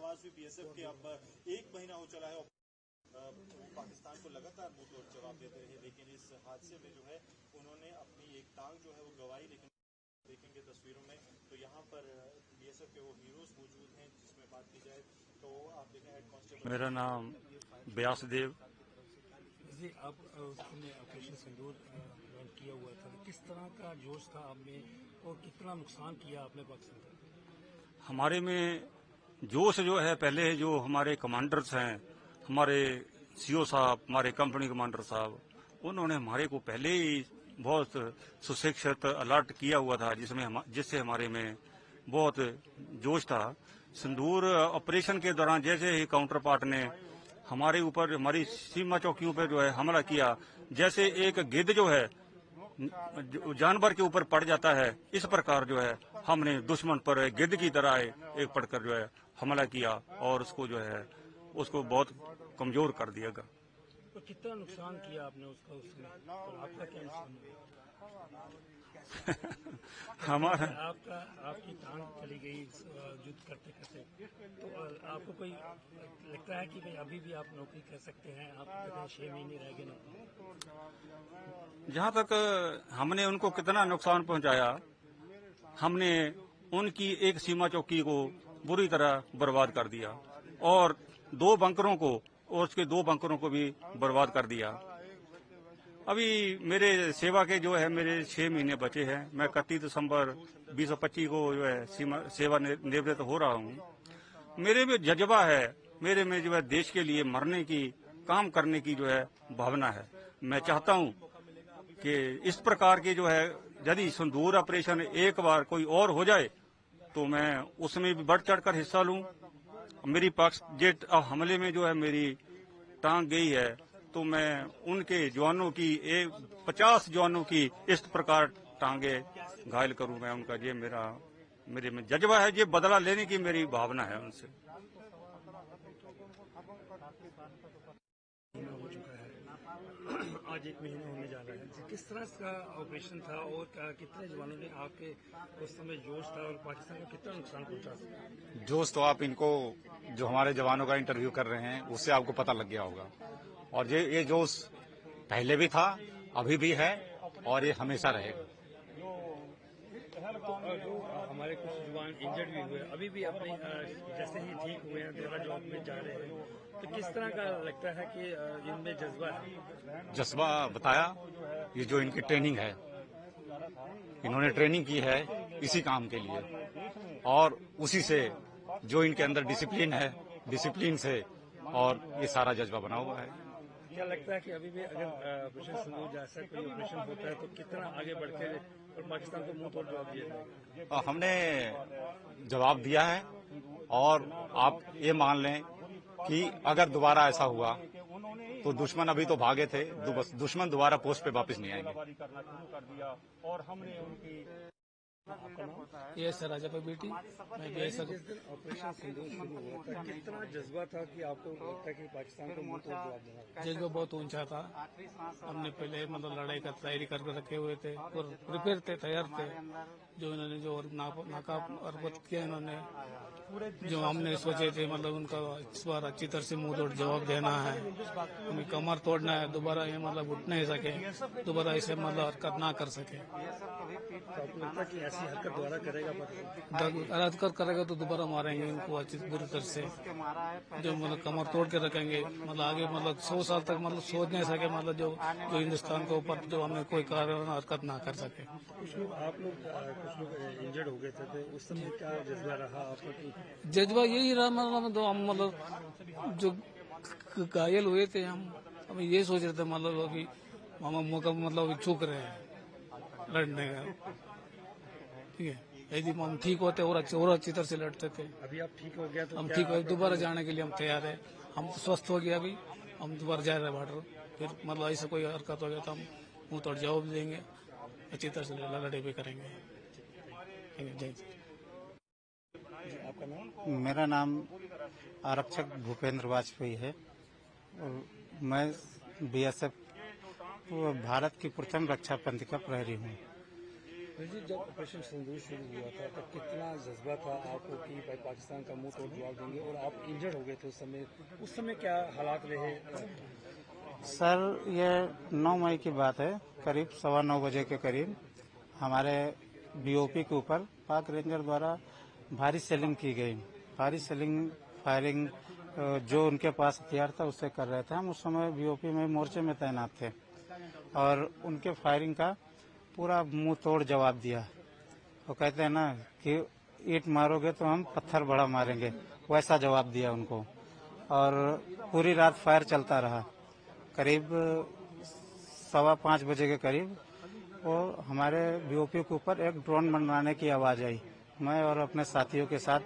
पास भी बीएसएफ के अब 1 महीना हो चला है, पाकिस्तान को लगातार मुंहतोड़ जवाब देते रहे, लेकिन इस हादसे में जो है उन्होंने अपनी एक टांग जो है वो गंवाई। लेकिन देखेंगे तस्वीरों में तो यहाँ पर बीएसएफ के वो हीरोज मौजूद हैं। जिसमें बात की जाए तो आप देखें हेड कांस्टेबल। मेरा नाम व्यासदेव जी, आप उसने ऑपरेशन सिंदूर किया हुआ था, किस तरह का जोश था आप में और कितना नुकसान किया आपने पाकिस्तान का? हमारे में जोश जो है, पहले जो हमारे कमांडर्स हैं, हमारे सीओ साहब, हमारे कंपनी कमांडर साहब, उन्होंने हमारे को पहले ही बहुत सुशिक्षित अलर्ट किया हुआ था, जिससे हमारे में बहुत जोश था। सिंदूर ऑपरेशन के दौरान जैसे ही काउंटर पार्ट ने हमारे ऊपर, हमारी सीमा चौकियों पर जो है हमला किया, जैसे एक गिद्ध जो है जानवर के ऊपर पड़ जाता है, इस प्रकार जो है हमने दुश्मन पर गिद्ध की तरह एक पड़कर जो है हमला किया और उसको जो है उसको बहुत कमजोर कर दिया गया। तो कितना नुकसान किया आपने उसका, उसमें और आपका क्या नुकसान हुआ? हमारा आपकी टांग चली गई युद्ध करते करते, तो आपको कोई लगता है कि भाई अभी भी आप नौकरी कर सकते हैं? आप 6 महीने रह गए नौकरी। जहाँ तक हमने उनको कितना नुकसान पहुंचाया, हमने उनकी एक सीमा चौकी को बुरी तरह बर्बाद कर दिया और 2 बंकरों को और उसके 2 बंकरों को भी बर्बाद कर दिया। अभी मेरे सेवा के जो है मेरे 6 महीने बचे हैं। मैं 31 दिसंबर 2025 को जो है सेवा निवृत्त हो रहा हूँ। मेरे में जज्बा है, मेरे में जो है देश के लिए मरने की, काम करने की जो है भावना है। मैं चाहता हूँ कि इस प्रकार के जो है यदि सिंदूर ऑपरेशन एक बार कोई और हो जाए तो मैं उसमें भी बढ़ चढ़कर हिस्सा लूँ। मेरी पाक जेट हमले में जो है मेरी टांग गई है, तो मैं उनके जवानों की 50 जवानों की इस प्रकार टांगे घायल करूं मैं उनका। ये मेरे में जज्बा है, ये बदला लेने की मेरी भावना है उनसे। हो चुका है, आज 1 महीना होने जा रहा है। किस तरह का ऑपरेशन था और कितने जवानों ने आपके उस समय जोश था और पाकिस्तान को कितना नुकसान पहुंचा? जोश तो आप इनको जो हमारे जवानों का इंटरव्यू कर रहे हैं उससे आपको पता लग गया होगा। और ये जोश पहले भी था, अभी भी है और ये हमेशा रहेगा। तो जो हमारे कुछ जवान इंजर्ड भी हुए, अभी भी अपने जैसे ही ठीक हुए हैं देवा जॉब में जा रहे हैं, तो किस तरह का लगता है कि इनमें जज्बा है? जज्बा बताया, ये जो इनकी ट्रेनिंग है, इन्होंने ट्रेनिंग की है इसी काम के लिए और उसी से जो इनके अंदर डिसिप्लिन है, डिसिप्लिन से और ये सारा जज्बा बना हुआ है। क्या लगता है कि अभी भी अगर ऑपरेशन सिंदूर जैसा कोई ऑपरेशन होता है तो कितना आगे बढ़ के और पाकिस्तान को मुंह तोड़ जवाब दिया जाएगा? हमने जवाब दिया है और आप ये मान लें कि अगर दोबारा ऐसा हुआ तो दुश्मन अभी तो भागे थे, दुश्मन दोबारा पोस्ट पे वापस नहीं आएंगे। ये सर राजा पर बेटी मैं भी ऐसा ऑपरेशन सिंदूर शुरू हुआ था, कितना जज्बा था कि आपको लगता है कि पाकिस्तान को मुंह तोड़ जवाब देना? जज्बा बहुत ऊंचा था। हमने पहले मतलब लड़ाई का तैयारी करके रखे हुए थे और प्रिपेयर थे, तैयार थे। जो इन्होंने जो नाकाब हरकत किया इन्होंने, जो हमने सोचे थे मतलब उनका इस बार अच्छी तरह से मुंह तोड़ जवाब देना है, हमें कमर तोड़ना है, दोबारा ये मतलब उठ नहीं सके, दोबारा इसे मतलब हरकत ना कर सके। तो आपको लगता है कि ऐसी हरकत दोबारा करेगा? हरकत करेगा तो दोबारा मारेंगे इनको अच्छी बुरी तरह से, जो मतलब कमर तोड़ के रखेंगे। मतलब आगे मतलब 100 साल तक मतलब सोच नहीं सके, मतलब जो हिंदुस्तान के ऊपर जो हमें कोई हरकत ना कर सके। कुछ लोग इंजर्ड हो गए थे, तो उस समय क्या जज्बा रहा आपका? जज्बा यही रहा मतलब तो हम मतलब जो घायल हुए थे हम ये सोच रहे थे मतलब अभी हम मौका मतलब अभी चूक रहे हैं लड़ने का, ठीक है। यदि हम ठीक होते और अच्छी तरह से लड़ते थे। अभी आप ठीक हो गया तो हम ठीक हो, दोबारा जाने के लिए हम तैयार है। हम तो स्वस्थ हो गया, अभी हम दोबारा जा रहे हैं बॉर्डर। फिर मतलब ऐसा कोई हरकत हो गया तो हम मुंह तोड़ जवाब देंगे, अच्छी तरह से लड़ाई भी करेंगे। जय। आपका नाम? मेरा नाम आरक्षक भूपेंद्र वाजपेयी है और मैं बीएसएफ भारत की प्रथम रक्षा पंथ का प्रहरी हूँ जी, जब ऑपरेशन सिंदूर शुरू हुआ था तब कितना जज्बा था आपको कि भाई पाकिस्तान का मुंह तोड़ जवाब देंगे, और आप इंजर्ड हो गए थे उस समय क्या हालात रहे? सर ये 9 मई की बात है, करीब 9:15 बजे के करीब हमारे बीओपी के ऊपर पाक रेंजर द्वारा भारी सेलिंग की गई। भारी सेलिंग फायरिंग जो उनके पास हथियार था उससे कर रहे थे। हम उस समय बीओपी में मोर्चे में तैनात थे और उनके फायरिंग का पूरा मुंह तोड़ जवाब दिया। वो कहते हैं ना कि ईंट मारोगे तो हम पत्थर बड़ा मारेंगे, वैसा जवाब दिया उनको। और पूरी रात फायर चलता रहा। करीब 4:15 बजे के करीब वो हमारे बीओपी के ऊपर एक ड्रोन मंडराने की आवाज आई। मैं और अपने साथियों के साथ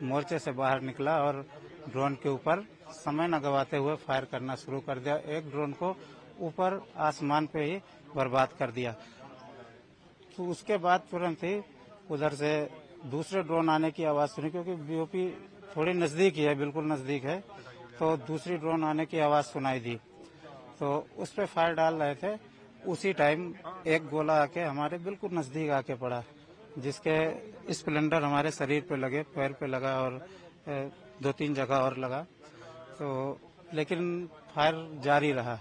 मोर्चे से बाहर निकला और ड्रोन के ऊपर समय न गवाते हुए फायर करना शुरू कर दिया। एक ड्रोन को ऊपर आसमान पे ही बर्बाद कर दिया। तो उसके बाद तुरंत ही उधर से दूसरे ड्रोन आने की आवाज सुनी, क्योंकि बीओपी थोड़ी नजदीक ही है, बिल्कुल नजदीक है। तो दूसरी ड्रोन आने की आवाज सुनाई दी, तो उस पे फायर डाल रहे थे। उसी टाइम एक गोला आके हमारे बिल्कुल नजदीक आके पड़ा, जिसके स्प्लेंडर हमारे शरीर पे लगे, पैर पे लगा और 2-3 जगह और लगा। तो लेकिन फायर जारी रहा,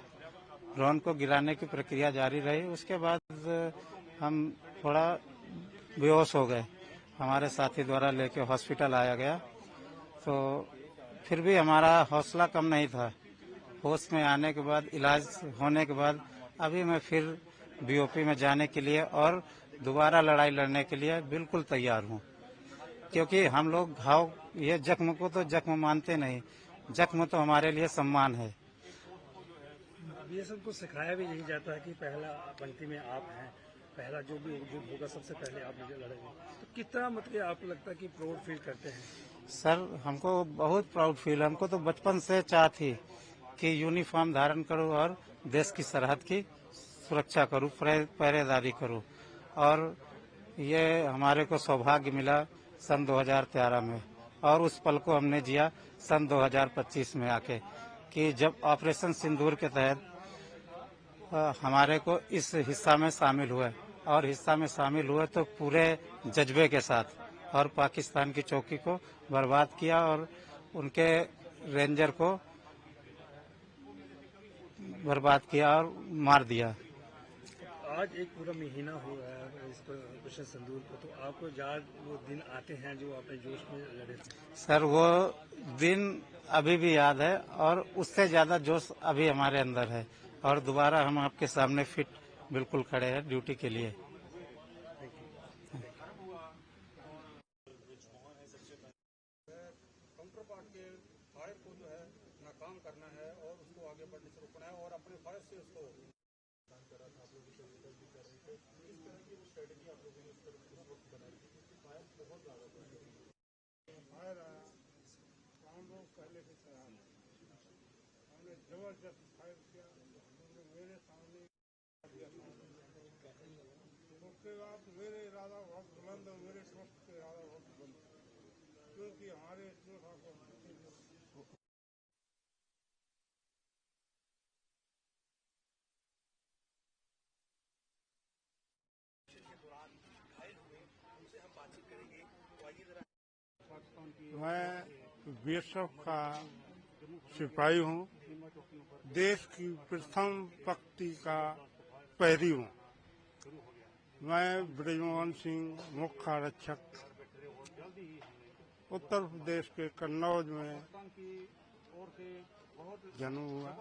ड्रोन को गिराने की प्रक्रिया जारी रही। उसके बाद हम थोड़ा बेहोश हो गए। हमारे साथी द्वारा लेके हॉस्पिटल आया गया, तो फिर भी हमारा हौसला कम नहीं था। होश में आने के बाद, इलाज होने के बाद अभी मैं फिर बीओपी में जाने के लिए और दोबारा लड़ाई लड़ने के लिए बिल्कुल तैयार हूँ। क्योंकि हम लोग घाव, ये जख्म को तो जख्म मानते नहीं, जख्म तो हमारे लिए सम्मान है। ये सबको सिखाया भी यही जाता है कि पहला पंक्ति में आप हैं, पहला जो भी युद्ध होगा सबसे पहले आप लड़ेंगे। तो कितना मतलब आपको लगता है कि प्राउड फील करते हैं? सर हमको बहुत प्राउड फील है। हमको तो बचपन से चाह थी कि यूनिफॉर्म धारण करूं और देश की सरहद की सुरक्षा करूं, पहरेदारी करूं। और ये हमारे को सौभाग्य मिला सन 2013 में, और उस पल को हमने जिया सन 2025 में आके, कि जब ऑपरेशन सिंदूर के तहत हमारे को इस हिस्सा में शामिल हुए, और हिस्सा में शामिल हुए तो पूरे जज्बे के साथ, और पाकिस्तान की चौकी को बर्बाद किया और उनके रेंजर को बर्बाद किया और मार दिया। आज एक पूरा महीना हो रहा है इस पर ऑपरेशन सिंदूर को, तो आपको याद वो दिन आते हैं जो आपने जोश में लड़े थे? सर वो दिन अभी भी याद है, और उससे ज्यादा जोश अभी हमारे अंदर है, और दोबारा हम आपके सामने फिट बिल्कुल खड़े हैं ड्यूटी के लिए। काउंटर पार्ट के फायर को जो है नाकाम करना है और उसको आगे बढ़ने से रोकना है, और अपने फायर से उसको फायर आया, हम लोग पहले से तैयार हैं। हमने जबरदस्त फायर किया, मेरे सामने उसके बाद मेरे इरादा बहुत बुलंद और मेरे दोस्त के इरादा बहुत बुलंद, क्योंकि हमारे जोधा को मैं बीएसएफ का सिपाही हूँ, देश की प्रथम पंक्ति का प्रहरी हूँ। मैं ब्रजमोहन सिंह मुख्य आरक्षक, उत्तर प्रदेश के कन्नौज में जन्म हुआ।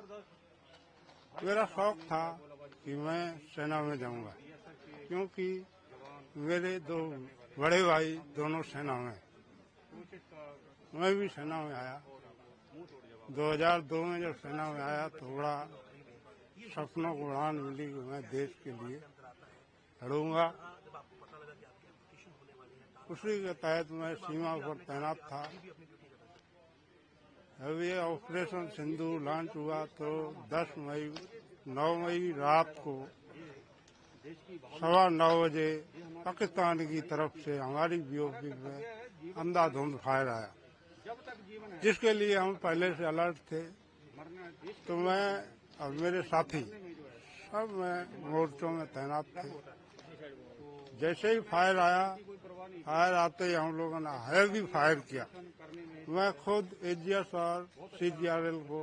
मेरा शौक था कि मैं सेना में जाऊंगा, क्योंकि मेरे 2 बड़े भाई दोनों सेना में। मैं भी सेना में आया। 2002 में जब सेना में आया तो बड़ा सपनों को उड़ान मिली कि मैं देश के लिए लड़ूंगा। उसी के तहत मैं सीमा पर तैनात था। जब ये ऑपरेशन सिंदूर लॉन्च हुआ तो 9 मई रात को 9:15 बजे पाकिस्तान की तरफ से हमारी बीओपी में अंधाधुंध फायर आया, जिसके लिए हम पहले से अलर्ट थे। तो मैं और मेरे साथी सब में मोर्चों में तैनात थे। जैसे ही फायर आया, फायर आते ही हम लोगों ने हैवी फायर किया। मैं खुद एजीएस और सीजीआरएल को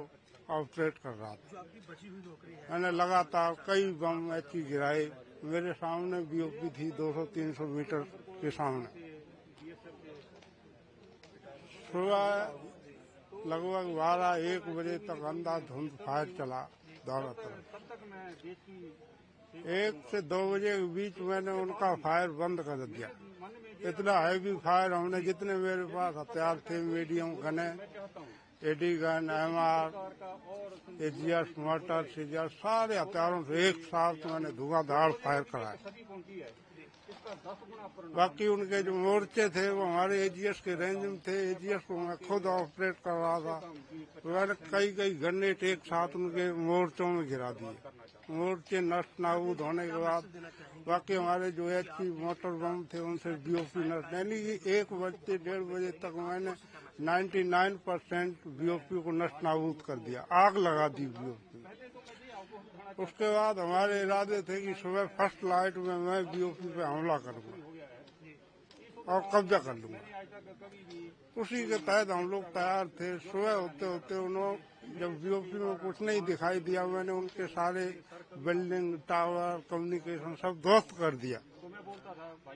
ऑपरेट कर रहा था। मैंने लगातार कई बम ऐसी गिराए। मेरे सामने बीओपी थी 200-300 मीटर के सामने। सुबह लगभग 12-1 बजे तक अंधाधुंध फायर चला दोनों तरफ। 1 से 2 बजे के बीच मैंने उनका फायर बंद कर दिया। इतना हैवी फायर, हमने जितने मेरे पास हथियार थे, मीडियम गने, AD gun, MR, AGS, mortar, CGR, सारे हथियारों से एक साथ मैंने धुआंधार फायर कराया। बाकी उनके जो मोर्चे थे वो हमारे एजीएस के रेंज में थे। एजीएस को मैं खुद ऑपरेट कर रहा था। मैंने कई ग्रेनेड एक साथ उनके मोर्चों में गिरा दिए। मोर्चे नष्ट नाबूद होने के बाद बाकी हमारे जो एचपी मोटर बम थे उनसे बीओपी नष्ट, यानी कि 1 बजे 1:30 बजे तक मैंने 99% बीओपी को नष्ट नाबूद कर दिया, आग लगा दी बीओपी। उसके बाद हमारे इरादे थे कि सुबह फर्स्ट लाइट में मैं बीओपी पे हमला करूंगा और कब्जा कर लूंगा। उसी के तहत हम लोग तैयार थे। सुबह होते होते उन्होंने जब बीओपी में कुछ नहीं दिखाई दिया, मैंने उनके सारे बिल्डिंग, टावर, कम्युनिकेशन सब ध्वस्त कर दिया।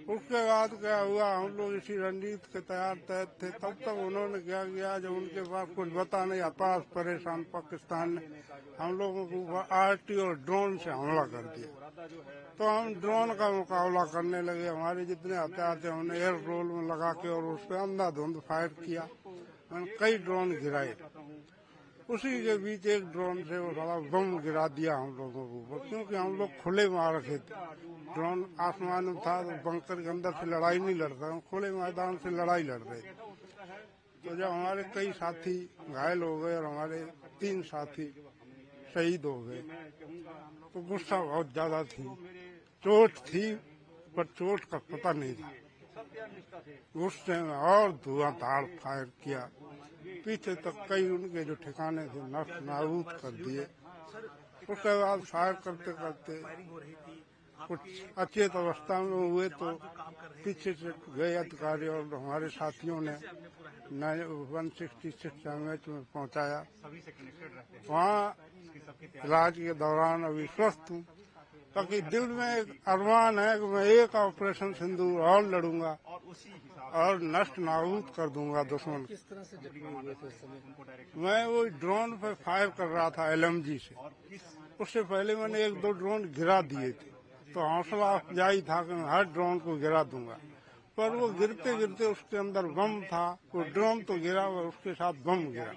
उसके बाद क्या हुआ, हम लोग इसी रणनीति के तहत थे। तब तक उन्होंने क्या किया, जब उनके पास कुछ बता नहीं, हताश परेशान पाकिस्तान ने हम लोगों के ऊपर आरटी और ड्रोन से हमला कर दिया। तो हम ड्रोन का मुकाबला करने लगे। हमारे जितने हथियार थे हमने एयर रोल में लगा के और उस पर अंधाधुंध फायर किया। मैंने कई ड्रोन गिराए। उसी के बीच एक ड्रोन से वो सारा बम गिरा दिया हम लोगों के ऊपर, क्योंकि हम लोग खुले मार रखे थे। ड्रोन आसमान में था तो बंकर के अंदर से लड़ाई नहीं लड़ता, हम खुले मैदान से लड़ाई लड़ रहे थे। तो जब हमारे कई साथी घायल हो गए और हमारे 3 साथी शहीद हो गए तो गुस्सा बहुत ज्यादा थी। चोट थी पर चोट का पता नहीं था। गुस्से में और धुआंधार फायर किया। पीछे तक कई उनके जो ठिकाने थे नष्ट नाबूद कर दिए। उसके बाद फायर करते करते कुछ अचेत अवस्था में हुए तो पीछे से गए अधिकारी और हमारे साथियों ने 166 एमएच में पहुंचाया। वहाँ इलाज के दौरान अभी स्वस्थ हूँ। ताकि दिल में एक अरमान है कि मैं एक ऑपरेशन सिंदूर और लड़ूंगा और नष्ट नाबूद कर दूंगा दुश्मन। किस तरह से जख्मी हुए थे उस समय? मैं वो ड्रोन पे फायर कर रहा था एलएमजी से। उससे पहले मैंने 1-2 ड्रोन गिरा दिए थे, तो हौसला अफजाई था कि मैं हर ड्रोन को गिरा दूंगा। पर वो गिरते गिरते उसके अंदर बम था। वो ड्रोन तो गिरा और उसके साथ बम गिरा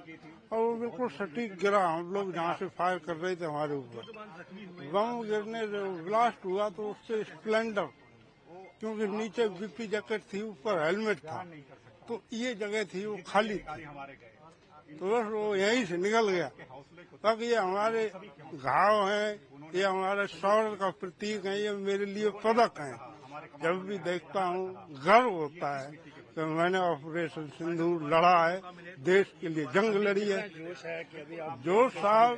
और वो बिल्कुल सटीक गिरा। हम लोग जहाँ से फायर कर रहे थे हमारे ऊपर बम गिरने से ब्लास्ट हुआ तो उससे स्प्लेंडर, क्योंकि नीचे बीपी जैकेट थी, ऊपर हेलमेट था, तो ये जगह थी वो खाली थी, तो बस वो यहीं से निकल गया। बाकी ये हमारे घाव हैं, ये हमारे शौर्य का प्रतीक है, ये मेरे लिए पदक है। जब भी देखता हूँ गर्व होता है कि मैंने ऑपरेशन सिंदूर लड़ा है, देश के लिए जंग लड़ी है। जोश साहब,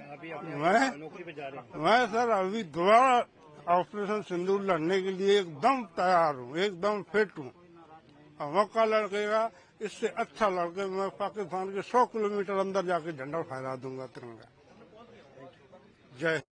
मैं सर अभी दोबारा ऑपरेशन सिंदूर लड़ने के लिए एकदम तैयार हूँ, एकदम फिट हूँ। और मौका लड़केगा, इससे अच्छा लड़के मैं पाकिस्तान के 100 किलोमीटर अंदर जाके झंडा फहरा दूंगा तिरंगा। जय